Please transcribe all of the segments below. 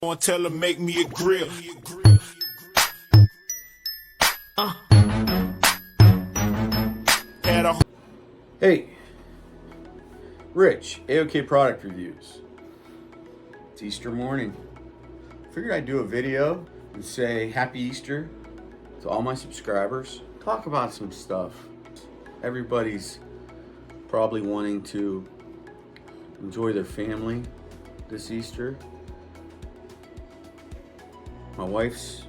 Gonna tell her make me a grill. Had a Hey, Rich, AOK Product Reviews. It's Easter morning. Figured I'd do a video and say Happy Easter to all my subscribers. Talk about some stuff. Everybody's probably wanting to enjoy their family this Easter. My wife's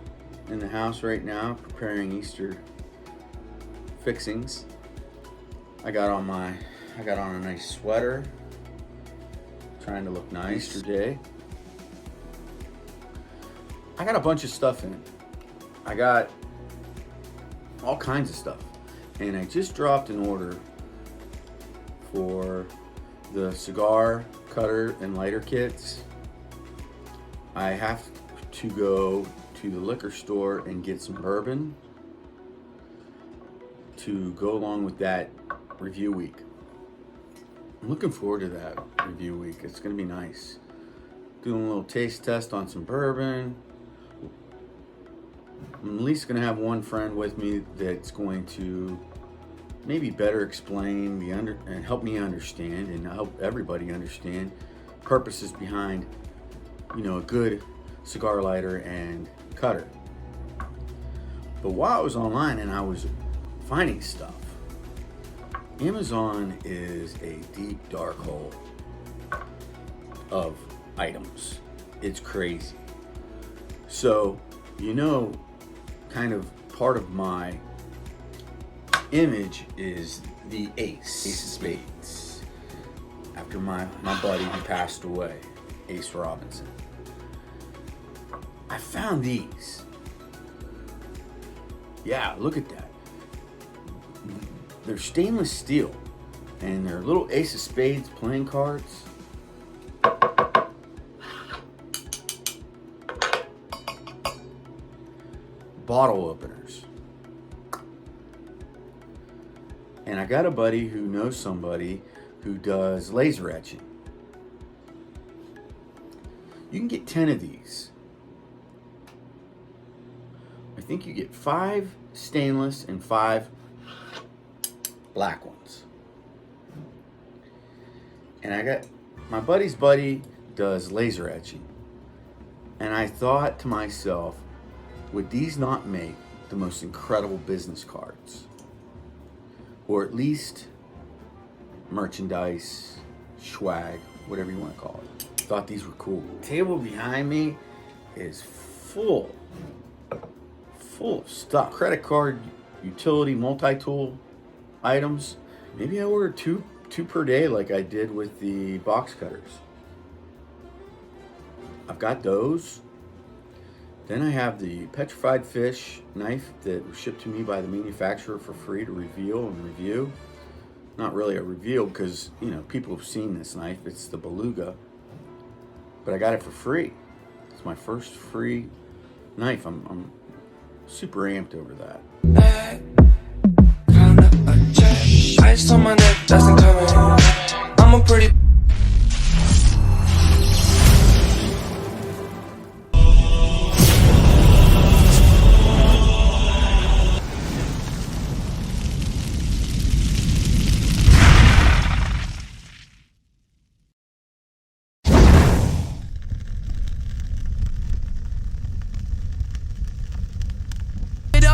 in the house right now preparing Easter fixings. I got on a nice sweater, trying to look nice today. I got a bunch of stuff in. I got all kinds of stuff. And I just dropped an order for the cigar cutter and lighter kits. I have to go to the liquor store and get some bourbon to go along with that review week. I'm looking forward to that review week. It's gonna be nice. Doing a little taste test on some bourbon. I'm at least gonna have one friend with me that's going to maybe better explain and help me understand and help everybody understand purposes behind, a good cigar lighter and cutter. But while I was online and I was finding stuff, Amazon is a deep dark hole of items. It's crazy. So, kind of part of my image is the ace of spades. After my buddy who passed away, Ace Robinson. I found these. Yeah, look at that. They're stainless steel, and they're little Ace of Spades playing cards. Bottle openers. And I got a buddy who knows somebody who does laser etching. You can get 10 of these. I think you get 5 stainless and 5 black ones. And I got my buddy's buddy does laser etching. And I thought to myself, would these not make the most incredible business cards? Or at least merchandise, swag, whatever you want to call it. Thought these were cool. The table behind me is full of stuff. Credit card, utility, multi-tool items. Maybe I order two per day like I did with the box cutters. I've got those. Then I have the petrified fish knife that was shipped to me by the manufacturer for free to reveal and review. Not really a reveal because, people have seen this knife. It's the Beluga. But I got it for free. It's my first free knife. I'm super amped over that. Ice on my neck doesn't come in. I'm a pretty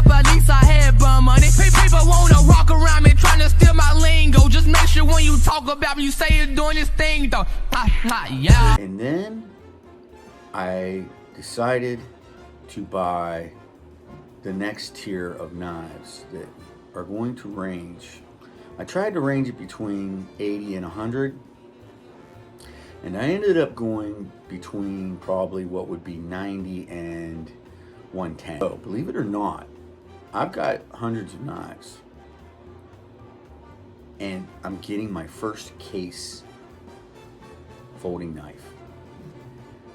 at least I had bum money. People wanna walk around me trying to steal my lingo. Just make sure when you talk about me, you say you're doing this thing though. Yeah. And then I decided to buy the next tier of knives that are going to range. I tried to range it between 80 and 100. And I ended up going between probably what would be 90 and 110. So, believe it or not, I've got hundreds of knives. And I'm getting my first case folding knife.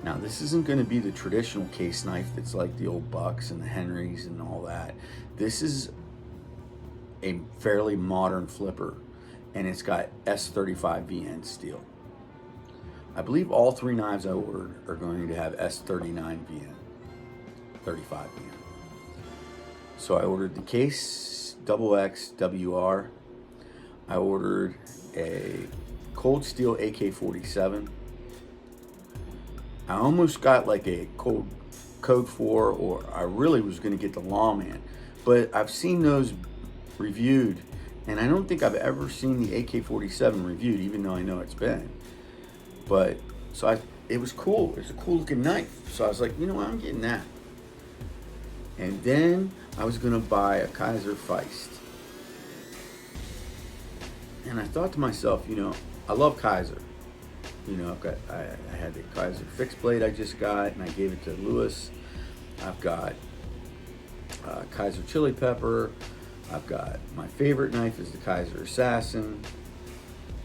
Now, this isn't going to be the traditional case knife that's like the old Bucks and the Henrys and all that. This is a fairly modern flipper, and it's got S35 VN steel. I believe all 3 knives I ordered are going to have S39 VN, 35 VN. So I ordered the Case XX WR. I ordered a Cold Steel AK-47. I almost got like a Code 4, or I really was going to get the Lawman, but I've seen those reviewed, and I don't think I've ever seen the AK-47 reviewed, even though I know it's been. But so it was cool. It was a cool looking knife. So I was like, you know what, I'm getting that. And then I was going to buy a Kaiser Feist. And I thought to myself, you know, I love Kaiser. You know, I had the Kaiser fixed blade I just got, and I gave it to Lewis. I've got Kaiser chili pepper. I've got my favorite knife is the Kaiser Assassin.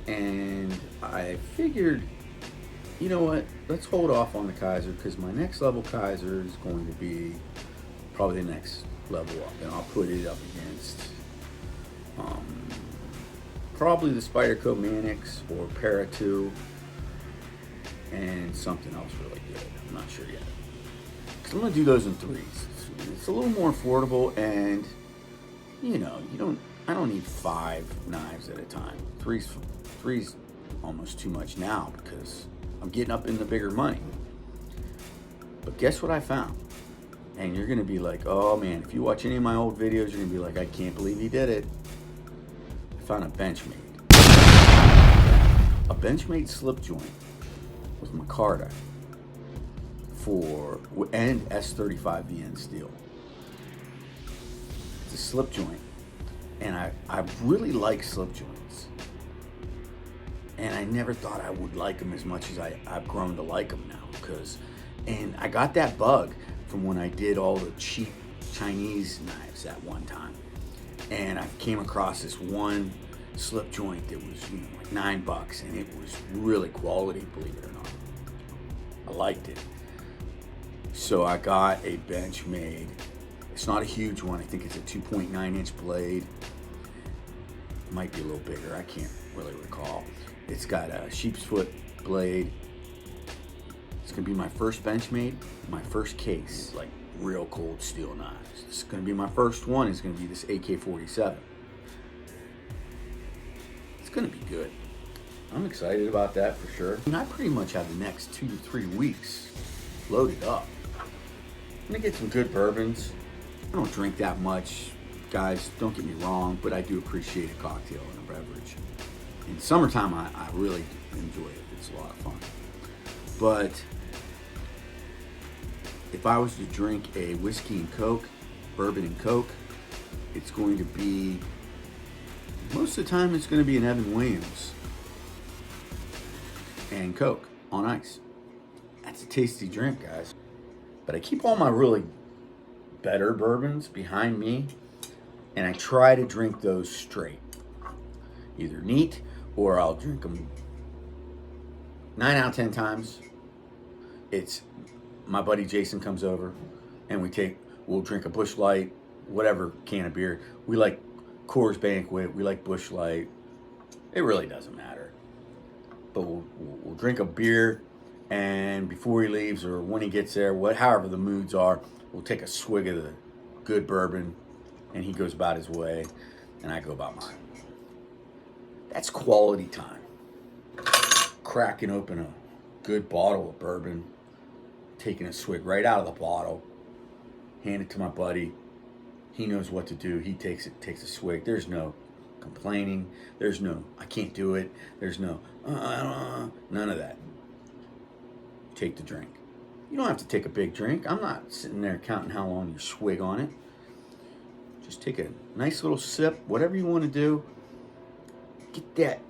And I figured, you know what, let's hold off on the Kaiser, because my next level Kaiser is going to be probably the next level up, and I'll put it up against probably the Spyderco Manix or Para 2 and something else really good. I'm not sure yet. Because I'm going to do those in 3s. It's a little more affordable, and you know, I don't need 5 knives at a time. Three's almost too much now because I'm getting up in the bigger money. But guess what I found? And you're going to be like, oh man, if you watch any of my old videos, you're going to be like, I can't believe he did it. I found a Benchmade. A Benchmade slip joint with micarta and S35 VN steel. It's a slip joint, and I really like slip joints, and I never thought I would like them as much as I've grown to like them now. And I got that bug from when I did all the cheap Chinese knives at one time, and I came across this one slip joint that was, you know, like $9, and it was really quality, believe it or not. I liked it. So I got a Benchmade. It's not a huge one. I think it's a 2.9 inch blade. It might be a little bigger. I can't really recall. It's got a sheep's foot blade. It's gonna be my first Benchmade, my first case, like real cold steel knives. It's gonna be my first one. It's gonna be this AK-47. It's gonna be good. I'm excited about that for sure. And I pretty much have the next 2 to 3 weeks loaded up. I'm gonna get some good bourbons. I don't drink that much, guys, don't get me wrong, but I do appreciate a cocktail and a beverage. In summertime, I really enjoy it. It's a lot of fun. But if I was to drink a whiskey and Coke, bourbon and Coke, it's going to be, most of the time, it's going to be an Evan Williams and Coke on ice. That's a tasty drink, guys. But I keep all my really better bourbons behind me, and I try to drink those straight. Either neat, or I'll drink them 9 out of 10 times. It's my buddy Jason comes over, and we'll drink a Busch Light, whatever can of beer. We like Coors Banquet, we like Busch Light. It really doesn't matter. But we'll drink a beer, and before he leaves or when he gets there, however the moods are, we'll take a swig of the good bourbon, and he goes about his way, and I go about mine. That's quality time. Cracking open a good bottle of bourbon, taking a swig right out of the bottle, hand it to my buddy. He knows what to do. He takes a swig. There's no complaining. There's no, I can't do it. There's no, none of that. Take the drink. You don't have to take a big drink. I'm not sitting there counting how long you swig on it. Just take a nice little sip, whatever you want to do. Get that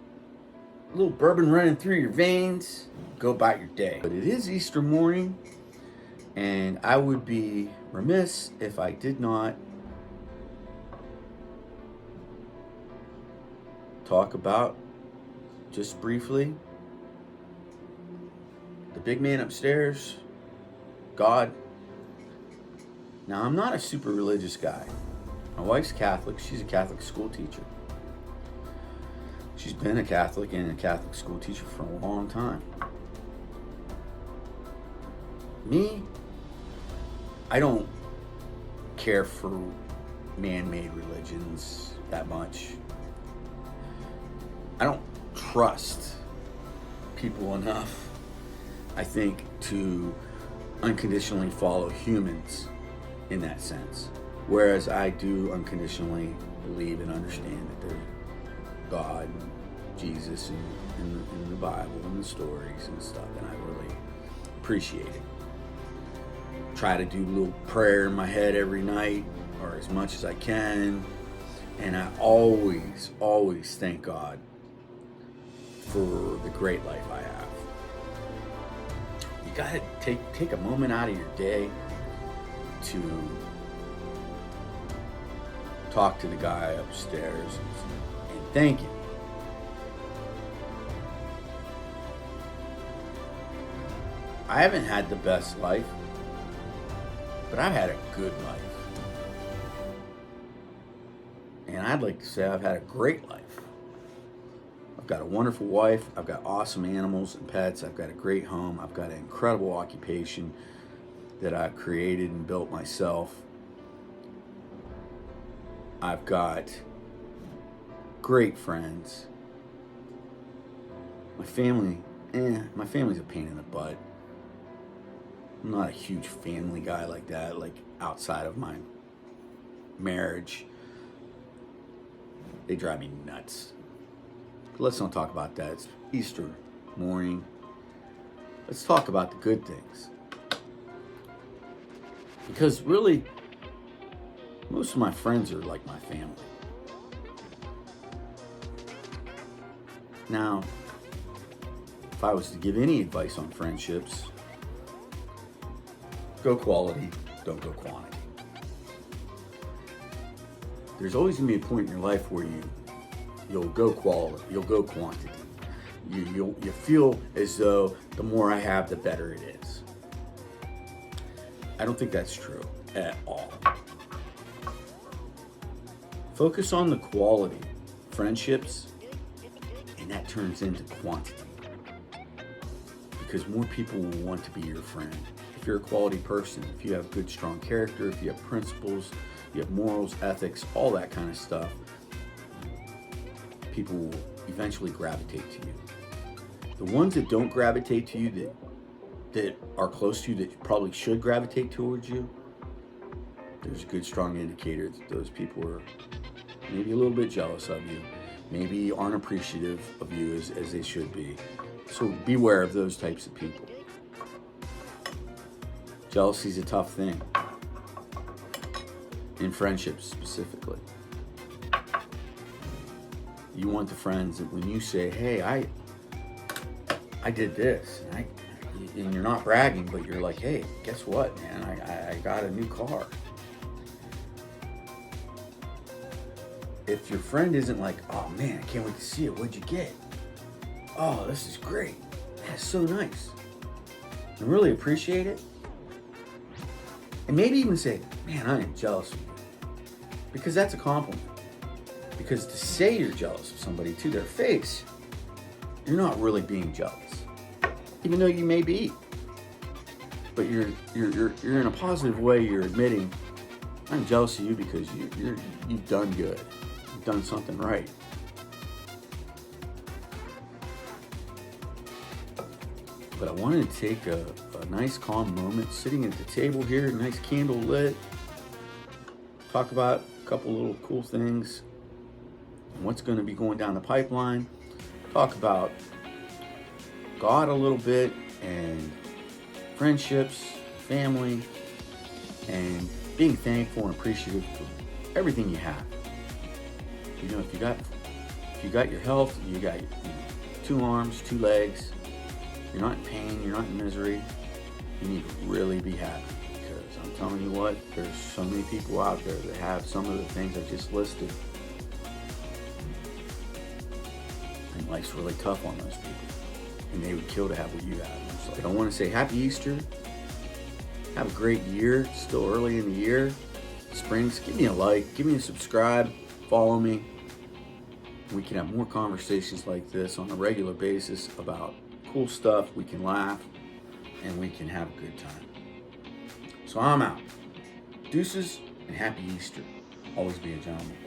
little bourbon running through your veins. Go about your day. But it is Easter morning, and I would be remiss if I did not talk about, just briefly, the big man upstairs, God. Now, I'm not a super religious guy. My wife's Catholic. She's a Catholic school teacher. She's been a Catholic and a Catholic school teacher for a long time. Me, I don't care for man-made religions that much. I don't trust people enough, I think, to unconditionally follow humans in that sense. Whereas I do unconditionally believe and understand that there's God and Jesus and the Bible and the stories and stuff, and I really appreciate it. Try to do a little prayer in my head every night, or as much as I can, and I always thank God for the great life I have. You gotta take a moment out of your day to talk to the guy upstairs and thank him. I haven't had the best life, but I've had a good life. And I'd like to say I've had a great life. I've got a wonderful wife. I've got awesome animals and pets. I've got a great home. I've got an incredible occupation that I've created and built myself. I've got great friends. My family's a pain in the butt. I'm not a huge family guy like that, like outside of my marriage. They drive me nuts. But let's not talk about that. It's Easter morning. Let's talk about the good things. Because really, most of my friends are like my family. Now, if I was to give any advice on friendships, go quality, don't go quantity. There's always going to be a point in your life where you'll go quality, you'll go quantity. You feel as though the more I have, the better it is. I don't think that's true at all. Focus on the quality, friendships, and that turns into quantity. Because more people will want to be your friend. If you're a quality person, if you have good, strong character, if you have principles, you have morals, ethics, all that kind of stuff, people will eventually gravitate to you. The ones that don't gravitate to you, that are close to you, that probably should gravitate towards you, there's a good, strong indicator that those people are maybe a little bit jealous of you, maybe aren't appreciative of you as they should be. So beware of those types of people. Jealousy is a tough thing. In friendships specifically. You want the friends that when you say, hey, I did this, and you're not bragging, but you're like, hey, guess what, man? I got a new car. If your friend isn't like, oh man, I can't wait to see it, what'd you get? Oh, this is great. That's so nice. And really appreciate it. And maybe even say, man, I am jealous of you. Because that's a compliment. Because to say you're jealous of somebody to their face, you're not really being jealous. Even though you may be. But you're in a positive way, you're admitting, I'm jealous of you because you've done good. You've done something right. But I wanted to take a nice calm moment, sitting at the table here, nice candle lit, talk about a couple little cool things, and what's going to be going down the pipeline, talk about God a little bit, and friendships, family, and being thankful and appreciative for everything you have. You know, if you got your health, you got 2 arms, 2 legs, you're not in pain, you're not in misery, you need to really be happy, because I'm telling you what, there's so many people out there that have some of the things I just listed, and life's really tough on those people, and they would kill to have what you have. So I want to say happy Easter, have a great year. It's still early in the year, Springs. Give me a like, give me a subscribe, follow me. We can have more conversations like this on a regular basis about cool stuff. We can laugh and we can have a good time. So I'm out. Deuces and happy Easter. Always be a gentleman.